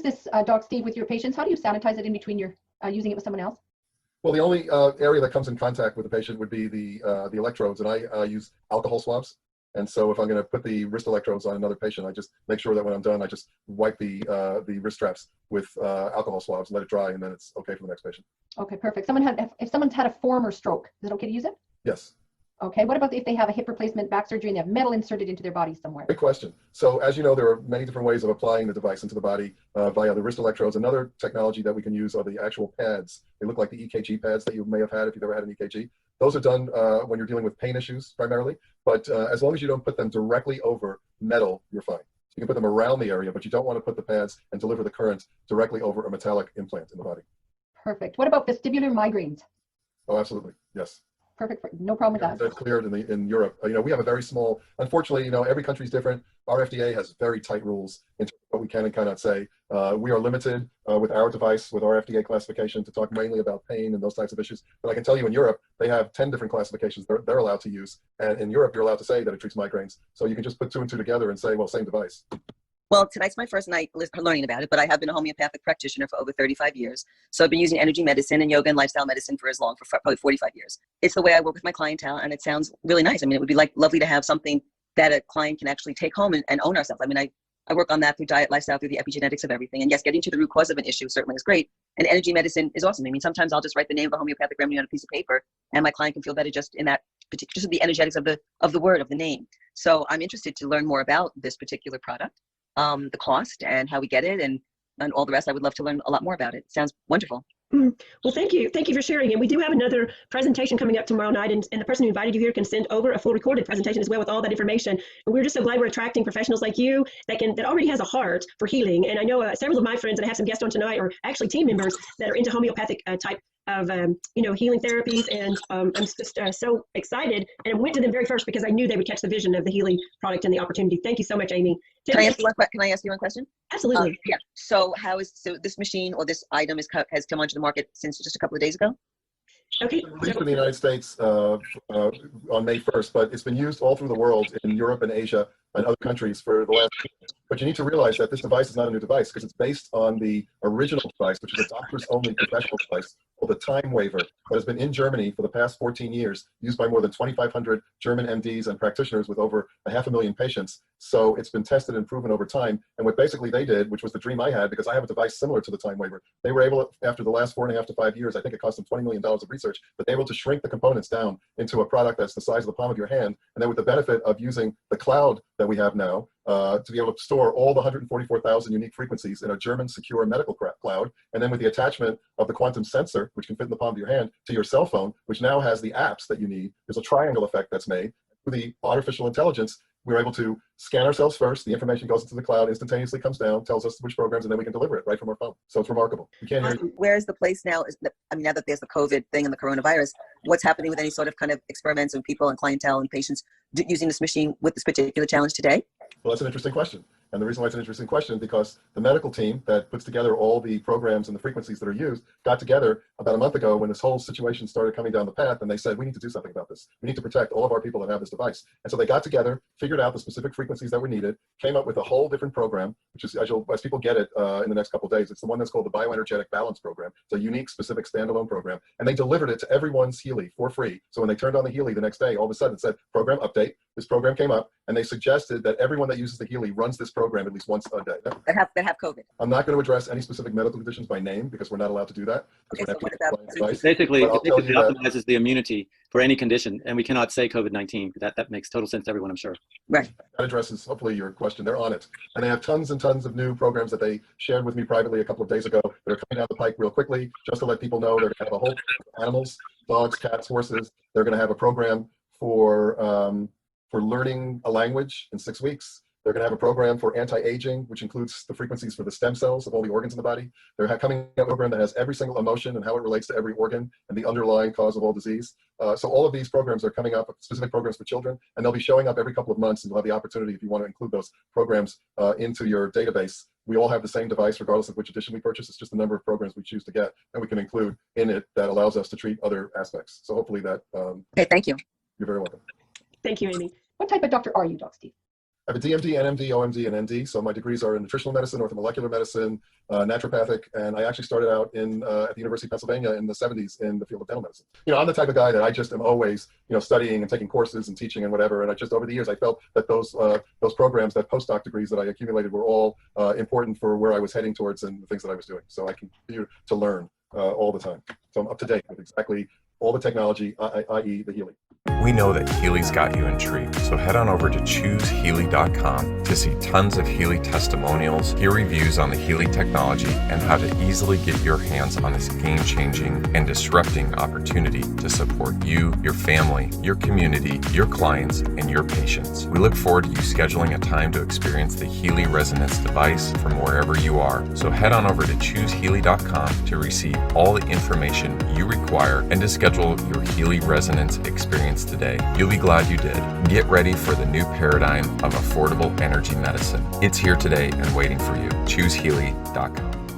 use this, Doc Steve, with your patients? How do you sanitize it in between your using it with someone else? Well, the only area that comes in contact with the patient would be the electrodes, and I use alcohol swabs. And so if I'm going to put the wrist electrodes on another patient, I just make sure that when I'm done, I just wipe the wrist straps with alcohol swabs, let it dry, and then it's okay for the next patient. Okay, perfect. If someone's had a former stroke, is it okay to use it? Yes. Okay, what about if they have a hip replacement, back surgery, and they have metal inserted into their body somewhere? Great question. So as you know, there are many different ways of applying the device into the body via the wrist electrodes. Another technology that we can use are the actual pads. They look like the EKG pads that you may have had if you've ever had an EKG. Those are done when you're dealing with pain issues primarily, but as long as you don't put them directly over metal, you're fine. So you can put them around the area, but you don't want to put the pads and deliver the current directly over a metallic implant in the body. Perfect. What about vestibular migraines? Oh, absolutely. Yes. Perfect. No problem with that. That's cleared in Europe. We have a very small, unfortunately, every country is different. Our FDA has very tight rules in terms of what we can and cannot say. We are limited with our device, with our FDA classification, to talk mainly about pain and those types of issues. But I can tell you in Europe, they have 10 different classifications they're allowed to use. And in Europe, you're allowed to say that it treats migraines. So you can just put two and two together and say, well, same device. Well, tonight's my first night learning about it, but I have been a homeopathic practitioner for over 35 years. So I've been using energy medicine and yoga and lifestyle medicine for probably 45 years. It's the way I work with my clientele, and it sounds really nice. I mean, it would be lovely to have something that a client can actually take home and own ourselves. I mean, I work on that through diet, lifestyle, through the epigenetics of everything. And yes, getting to the root cause of an issue certainly is great. And energy medicine is awesome. I mean, sometimes I'll just write the name of a homeopathic remedy on a piece of paper, and my client can feel better just in that particular, just the energetics of the word, of the name. So I'm interested to learn more about this particular product. The cost and how we get it and all the rest. I would love to learn a lot more about it. Sounds wonderful. Well, thank you for sharing. And we do have another presentation coming up tomorrow night, and the person who invited you here can send over a full recorded presentation as well with all that information. And we're just so glad we're attracting professionals like you that already has a heart for healing. And I know several of my friends that I have some guests on tonight are actually team members that are into homeopathic type of healing therapies, and I'm just so excited, and I went to them very first because I knew they would catch the vision of the Healy product and the opportunity. Thank you so much, Amy. Can I ask you one question? Absolutely. Yeah. So this machine or this item has come onto the market since just a couple of days ago? Okay. Released in the United States on May 1st, but it's been used all through the world in Europe and Asia and other countries for the last year. But you need to realize that this device is not a new device because it's based on the original device, which is a doctor's only professional device called the Time Waver that has been in Germany for the past 14 years, used by more than 2,500 German MDs and practitioners with over 500,000 patients. So it's been tested and proven over time. And what basically they did, which was the dream I had, because I have a device similar to the Time Waver, they were able, after the last 4.5 to 5 years, I think it cost them $20 million of research, but they were able to shrink the components down into a product that's the size of the palm of your hand. And then with the benefit of using the cloud that we have now, to be able to store all the 144,000 unique frequencies in a German secure medical cloud, and then with the attachment of the quantum sensor, which can fit in the palm of your hand, to your cell phone, which now has the apps that you need. There's a triangle effect that's made. Through the artificial intelligence, we're able to scan ourselves first. The information goes into the cloud, instantaneously comes down, tells us which programs, and then we can deliver it right from our phone. So it's remarkable. You can't hear you. Where's the place now? Now that there's the COVID thing and the coronavirus, what's happening with any sort of kind of experiments with people and clientele and patients using this machine with this particular challenge today? Well, that's an interesting question. And the reason why it's an interesting question is because the medical team that puts together all the programs and the frequencies that are used got together about a month ago when this whole situation started coming down the path, and they said, we need to do something about this. We need to protect all of our people that have this device. And so they got together, figured out the specific frequencies that were needed, came up with a whole different program, which is, as people get it in the next couple of days, it's the one that's called the Bioenergetic Balance Program. It's a unique, specific standalone program. And they delivered it to everyone's Healy for free. So when they turned on the Healy the next day, all of a sudden it said, program update. This program came up, and they suggested that everyone that uses the Healy runs this program at least once a day. That have COVID. I'm not going to address any specific medical conditions by name because we're not allowed to do that. Okay, so what about basically, it optimizes the immunity for any condition, and we cannot say COVID-19. That makes total sense to everyone, I'm sure. Right. That addresses hopefully your question. They're on it, and they have tons and tons of new programs that they shared with me privately a couple of days ago that are coming down the pike real quickly. Just to let people know, they're going to have a whole animals, dogs, cats, horses. They're going to have a program for learning a language in 6 weeks. They're going to have a program for anti-aging, which includes the frequencies for the stem cells of all the organs in the body. They're coming out with a program that has every single emotion and how it relates to every organ and the underlying cause of all disease. So all of these programs are coming up, specific programs for children, and they'll be showing up every couple of months, and you'll have the opportunity, if you want to include those programs into your database. We all have the same device, regardless of which edition we purchase. It's just the number of programs we choose to get, and we can include in it that allows us to treat other aspects. So hopefully that. Okay, thank you. You're very welcome. Thank you, Amy. What type of doctor are you, Doc Steve? I have a DMD, NMD, OMD, and ND. So my degrees are in nutritional medicine, orthomolecular medicine, naturopathic, and I actually started out at the University of Pennsylvania in the 70s in the field of dental medicine. I'm the type of guy that I just am always, studying and taking courses and teaching and whatever. And I just over the years, I felt that those programs, that postdoc degrees that I accumulated, were all important for where I was heading towards and the things that I was doing. So I continue to learn all the time. So I'm up to date with exactly all the technology, i.e. the Healy. We know that Healy's got you intrigued, so head on over to choosehealy.com to see tons of Healy testimonials, hear reviews on the Healy technology, and how to easily get your hands on this game-changing and disrupting opportunity to support you, your family, your community, your clients, and your patients. We look forward to you scheduling a time to experience the Healy Resonance device from wherever you are. So head on over to choosehealy.com to receive all the information you require and to schedule your Healy Resonance experience today. You'll be glad you did. Get ready for the new paradigm of affordable energy medicine. It's here today and waiting for you. ChooseHealy.com.